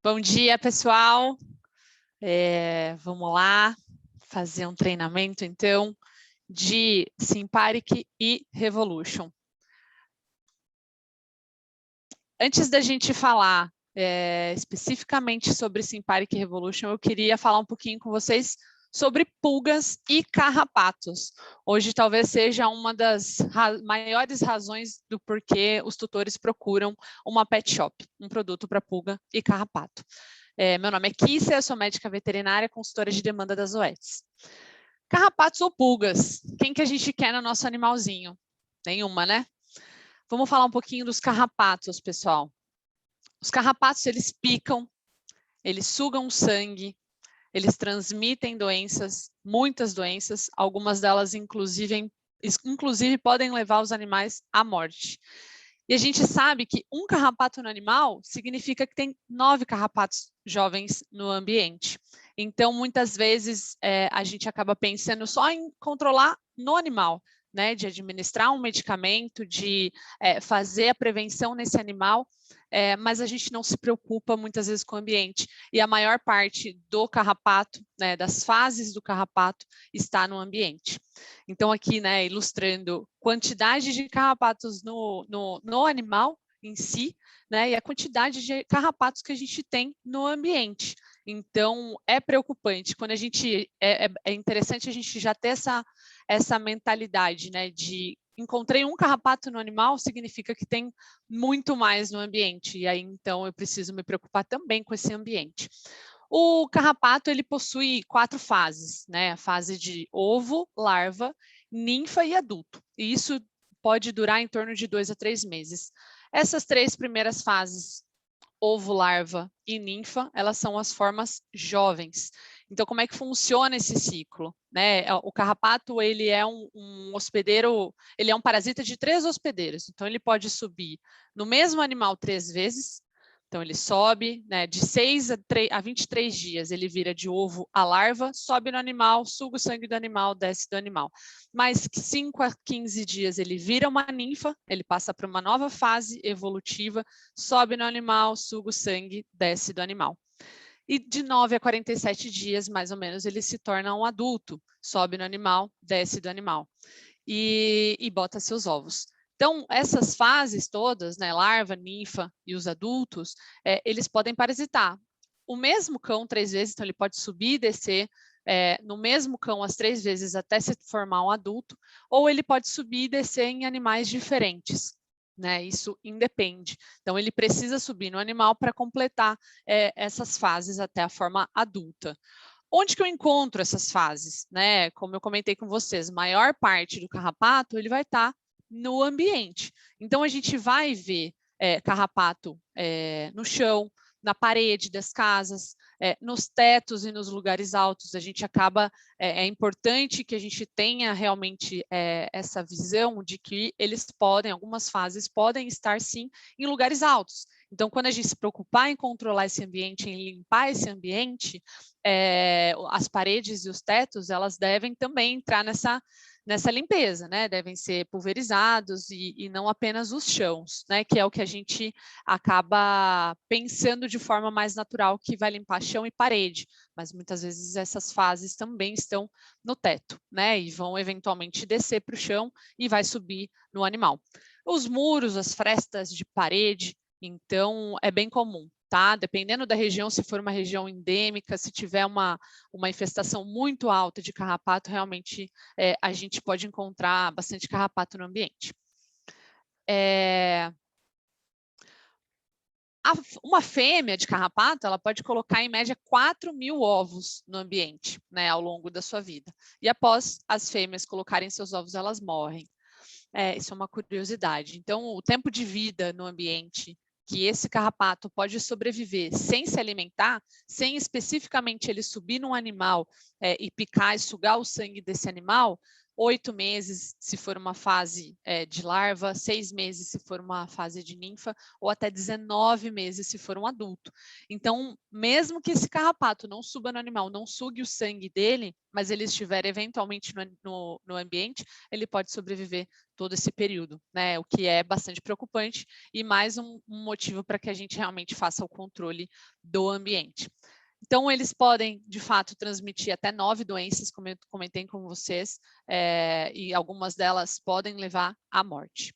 Bom dia, pessoal. Vamos lá fazer um treinamento, então, de Simparic e Revolution. Antes da gente falar especificamente sobre Simparic e Revolution, eu queria falar um pouquinho com vocês sobre pulgas e carrapatos. Hoje talvez seja uma das maiores razões do porquê os tutores procuram uma pet shop, um produto para pulga e carrapato. Meu nome é Kícia, eu sou médica veterinária, consultora de demanda das OETs. Carrapatos ou pulgas? Quem que a gente quer no nosso animalzinho? Nenhuma, né? Vamos falar um pouquinho dos carrapatos, pessoal. Os carrapatos, eles picam, eles sugam sangue, eles transmitem doenças, muitas doenças, algumas delas inclusive podem levar os animais à morte. E a gente sabe que um carrapato no animal significa que tem 9 carrapatos jovens no ambiente. Então, muitas vezes, a gente acaba pensando só em controlar no animal, né? De administrar um medicamento, de fazer a prevenção nesse animal, mas a gente não se preocupa muitas vezes com o ambiente. E a maior parte do carrapato, né, das fases do carrapato, está no ambiente. Então, aqui, né, ilustrando quantidade de carrapatos no animal em si, né, e a quantidade de carrapatos que a gente tem no ambiente. Então, é preocupante. Quando a gente é interessante a gente já ter essa mentalidade, né, de encontrei um carrapato no animal, significa que tem muito mais no ambiente, e aí então eu preciso me preocupar também com esse ambiente. O carrapato, ele possui 4 fases, né? A fase de ovo, larva, ninfa e adulto. E isso pode durar em torno de 2 a 3 meses. Essas 3 primeiras fases, ovo, larva e ninfa, elas são as formas jovens. Então, como é que funciona esse ciclo? Né? O carrapato, ele é um hospedeiro, ele é um parasita de 3 hospedeiros. Então, ele pode subir no mesmo animal 3 vezes. Então, ele sobe, né, de 6 a 23 dias, ele vira de ovo a larva, sobe no animal, suga o sangue do animal, desce do animal. Mais 5 a 15 dias, ele vira uma ninfa, ele passa para uma nova fase evolutiva, sobe no animal, suga o sangue, desce do animal. E de 9 a 47 dias, mais ou menos, ele se torna um adulto, sobe no animal, desce do animal e bota seus ovos. Então, essas fases todas, né, larva, ninfa e os adultos, eles podem parasitar. O mesmo cão 3 vezes, então ele pode subir e descer no mesmo cão as 3 vezes até se formar um adulto, ou ele pode subir e descer em animais diferentes. Né, isso independe. Então, ele precisa subir no animal para completar essas fases até a forma adulta. Onde que eu encontro essas fases? Né? Como eu comentei com vocês, maior parte do carrapato ele vai estar no ambiente. Então, a gente vai ver carrapato no chão, na parede das casas, nos tetos e nos lugares altos. A gente acaba, é importante que a gente tenha realmente essa visão de que eles podem, algumas fases podem estar sim em lugares altos. Então, quando a gente se preocupar em controlar esse ambiente, em limpar esse ambiente, as paredes e os tetos, elas devem também entrar nessa limpeza, né? Devem ser pulverizados e não apenas os chãos, né? Que é o que a gente acaba pensando de forma mais natural, que vai limpar chão e parede, mas muitas vezes essas fases também estão no teto, né? E vão eventualmente descer para o chão e vai subir no animal. Os muros, as frestas de parede, então é bem comum. Tá? Dependendo da região, se for uma região endêmica, se tiver uma infestação muito alta de carrapato, realmente a gente pode encontrar bastante carrapato no ambiente. Uma fêmea de carrapato, ela pode colocar em média 4.000 ovos no ambiente, né, ao longo da sua vida. E após as fêmeas colocarem seus ovos, elas morrem. Isso é uma curiosidade. Então, o tempo de vida no ambiente que esse carrapato pode sobreviver sem se alimentar, sem especificamente ele subir num animal e picar e sugar o sangue desse animal, 8 meses, se for uma fase de larva, 6 meses, se for uma fase de ninfa, ou até 19 meses, se for um adulto. Então, mesmo que esse carrapato não suba no animal, não sugue o sangue dele, mas ele estiver eventualmente no ambiente, ele pode sobreviver todo esse período, né? O que é bastante preocupante e mais um motivo para que a gente realmente faça o controle do ambiente. Então, eles podem, de fato, transmitir até 9 doenças, como eu comentei com vocês, e algumas delas podem levar à morte.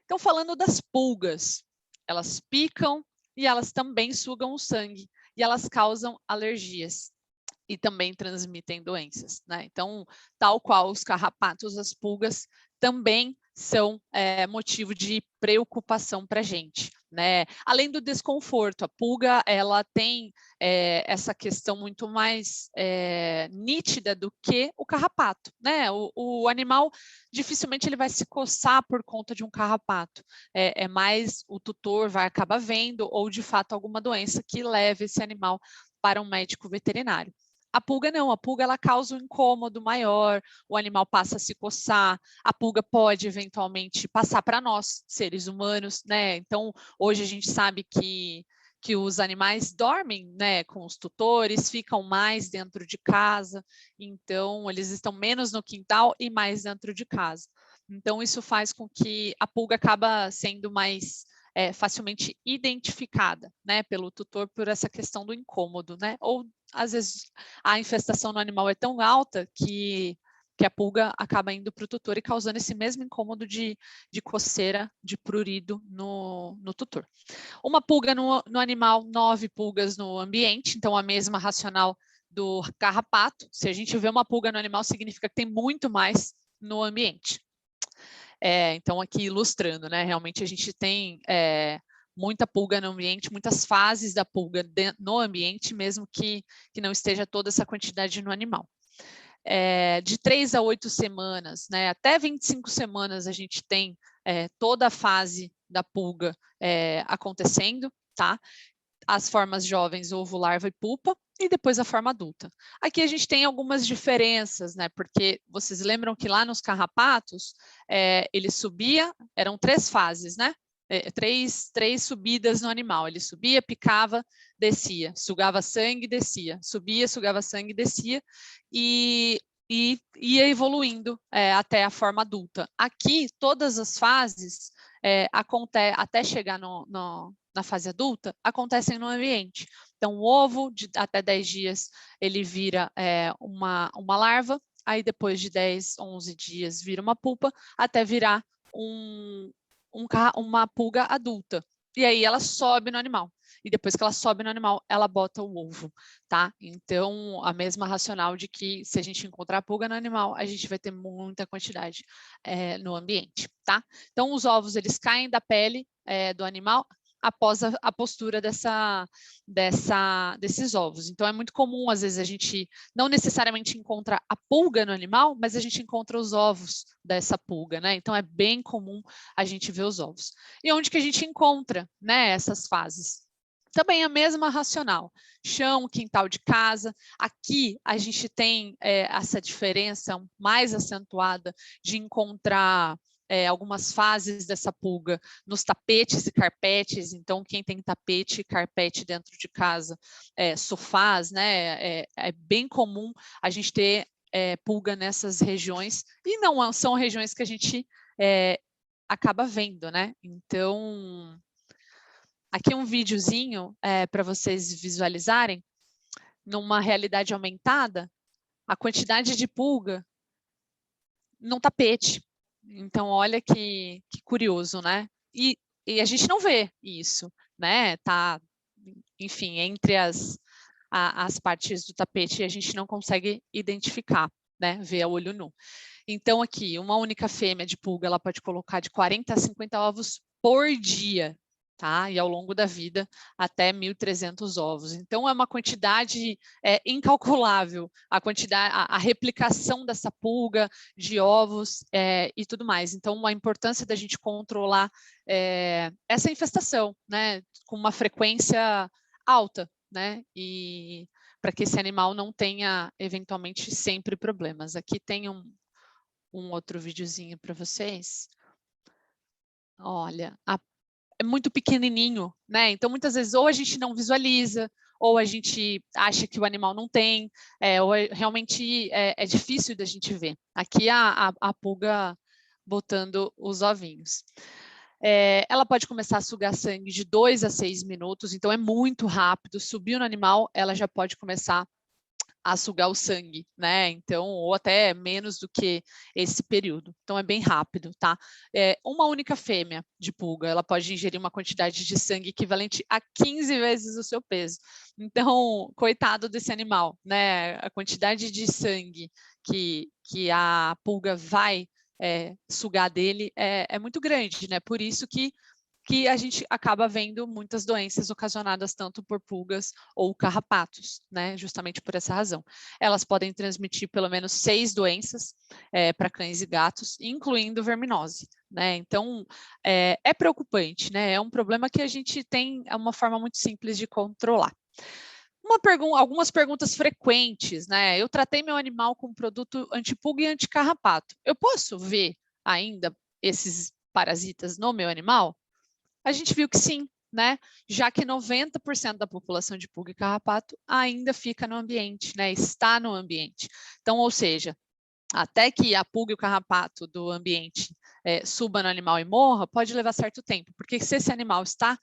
Então, falando das pulgas, elas picam e elas também sugam o sangue e elas causam alergias e também transmitem doenças, né? Então, tal qual os carrapatos, as pulgas também são motivo de preocupação para a gente, né? Além do desconforto, a pulga ela tem essa questão muito mais nítida do que o carrapato, né? O animal dificilmente ele vai se coçar por conta de um carrapato, é mais o tutor vai acabar vendo ou de fato alguma doença que leve esse animal para um médico veterinário. A pulga não, a pulga ela causa um incômodo maior, o animal passa a se coçar, a pulga pode eventualmente passar para nós, seres humanos, né? Então, hoje a gente sabe que os animais dormem, né, com os tutores, ficam mais dentro de casa, então eles estão menos no quintal e mais dentro de casa. Então, isso faz com que a pulga acaba sendo mais facilmente identificada, né, pelo tutor por essa questão do incômodo, né? Ou às vezes a infestação no animal é tão alta que a pulga acaba indo para o tutor e causando esse mesmo incômodo de coceira, de prurido no tutor. Uma pulga no animal, 9 pulgas no ambiente, então a mesma racional do carrapato. Se a gente vê uma pulga no animal, significa que tem muito mais no ambiente. Então, aqui ilustrando, né? Realmente a gente tem muita pulga no ambiente, muitas fases da pulga no ambiente, mesmo que não esteja toda essa quantidade no animal. De 3 a 8 semanas, né, até 25 semanas a gente tem toda a fase da pulga acontecendo, tá? As formas jovens, ovo, larva e pupa, e depois a forma adulta. Aqui a gente tem algumas diferenças, né? Porque vocês lembram que lá nos carrapatos, ele subia, eram 3 fases, né? Três subidas no animal. Ele subia, picava, descia, sugava sangue, descia, subia, sugava sangue, descia, e ia evoluindo até a forma adulta. Aqui, todas as fases até chegar na fase adulta, acontecem no ambiente. Então, o ovo, até 10 dias, ele vira uma larva, aí depois de 10, 11 dias, vira uma pupa, até virar uma pulga adulta. E aí ela sobe no animal. E depois que ela sobe no animal, ela bota o ovo, tá? Então, a mesma racional de que se a gente encontrar a pulga no animal, a gente vai ter muita quantidade no ambiente, tá? Então, os ovos, eles caem da pele do animal após a postura desses ovos. Então, é muito comum, às vezes, a gente não necessariamente encontra a pulga no animal, mas a gente encontra os ovos dessa pulga, né? Então, é bem comum a gente ver os ovos. E onde que a gente encontra, né, essas fases? Também a mesma racional, chão, quintal de casa. Aqui a gente tem essa diferença mais acentuada de encontrar algumas fases dessa pulga nos tapetes e carpetes. Então, quem tem tapete e carpete dentro de casa, sofás, né, é bem comum a gente ter pulga nessas regiões, e não são regiões que a gente acaba vendo, né? Então, aqui um videozinho para vocês visualizarem, numa realidade aumentada, a quantidade de pulga num tapete. Então, olha que curioso, né? E a gente não vê isso, né? Tá, enfim, entre as partes do tapete a gente não consegue identificar, né? Ver a olho nu. Então, aqui, uma única fêmea de pulga, ela pode colocar de 40 a 50 ovos por dia, tá? E ao longo da vida, até 1.300 ovos. Então, é uma quantidade incalculável, a replicação dessa pulga de ovos e tudo mais. Então, a importância da gente controlar essa infestação, né? Com uma frequência alta, né? E para que esse animal não tenha, eventualmente, sempre problemas. Aqui tem um outro videozinho para vocês. Olha, é muito pequenininho, né? Então, muitas vezes, ou a gente não visualiza, ou a gente acha que o animal não tem, ou realmente é difícil da gente ver. Aqui a pulga botando os ovinhos. Ela pode começar a sugar sangue de 2 a 6 minutos, então é muito rápido. Subiu no animal, ela já pode começar a sugar o sangue, né? Então, ou até menos do que esse período. Então, é bem rápido, tá? Uma única fêmea de pulga, ela pode ingerir uma quantidade de sangue equivalente a 15 vezes o seu peso. Então, coitado desse animal, né? A quantidade de sangue que a pulga vai sugar dele é muito grande, né? Por isso que a gente acaba vendo muitas doenças ocasionadas tanto por pulgas ou carrapatos, né? Justamente por essa razão. Elas podem transmitir pelo menos 6 doenças para cães e gatos, incluindo verminose, né? Então, é preocupante, né? É um problema que a gente tem uma forma muito simples de controlar. Algumas perguntas frequentes, né? Eu tratei meu animal com produto antipulga e anticarrapato. Eu posso ver ainda esses parasitas no meu animal? A gente viu que sim, né? Já que 90% da população de pulga e carrapato ainda fica no ambiente, né? Está no ambiente. Então, ou seja, até que a pulga e o carrapato do ambiente suba no animal e morra, pode levar certo tempo, porque se esse animal está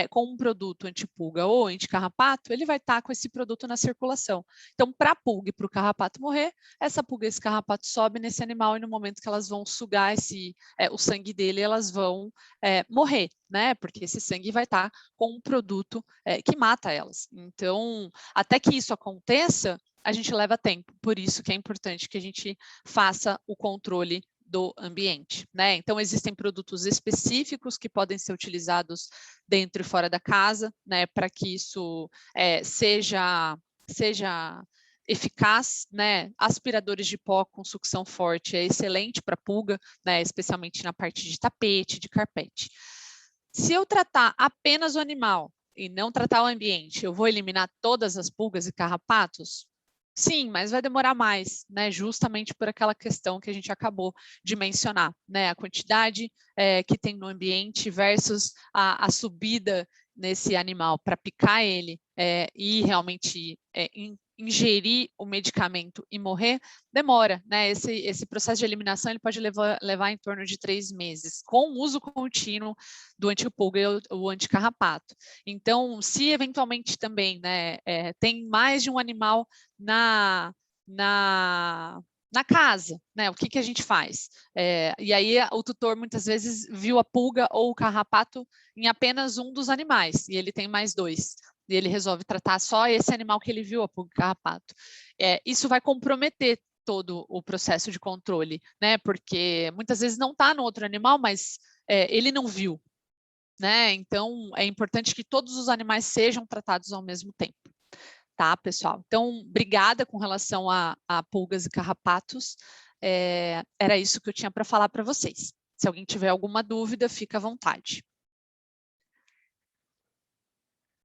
com um produto antipulga ou anticarrapato, ele vai estar com esse produto na circulação. Então, para a pulga e para o carrapato morrer, essa pulga e esse carrapato sobe nesse animal e no momento que elas vão sugar o sangue dele, elas vão morrer, né? Porque esse sangue vai estar com um produto que mata elas. Então, até que isso aconteça, a gente leva tempo, por isso que é importante que a gente faça o controle do ambiente, né? Então, existem produtos específicos que podem ser utilizados dentro e fora da casa, né? Para que isso seja eficaz, né? Aspiradores de pó com sucção forte é excelente para pulga, né? Especialmente na parte de tapete, de carpete. Se eu tratar apenas o animal e não tratar o ambiente, eu vou eliminar todas as pulgas e carrapatos? Sim, mas vai demorar mais, né? Justamente por aquela questão que a gente acabou de mencionar, né? A quantidade que tem no ambiente versus a subida nesse animal para picar ele e realmente ingerir o medicamento e morrer, demora, né? Esse processo de eliminação ele pode levar em torno de 3 meses, com o uso contínuo do antipulga e o anticarrapato. Então, se eventualmente também, né, tem mais de um animal na casa, né? O que a gente faz? E aí o tutor muitas vezes viu a pulga ou o carrapato em apenas um dos animais, e ele tem mais 2. E ele resolve tratar só esse animal que ele viu, a pulga e o carrapato. Isso vai comprometer todo o processo de controle, né? Porque muitas vezes não está no outro animal, mas ele não viu, né? Então, é importante que todos os animais sejam tratados ao mesmo tempo. Tá, pessoal? Então, obrigada com relação a pulgas e carrapatos. Era isso que eu tinha para falar para vocês. Se alguém tiver alguma dúvida, fica à vontade.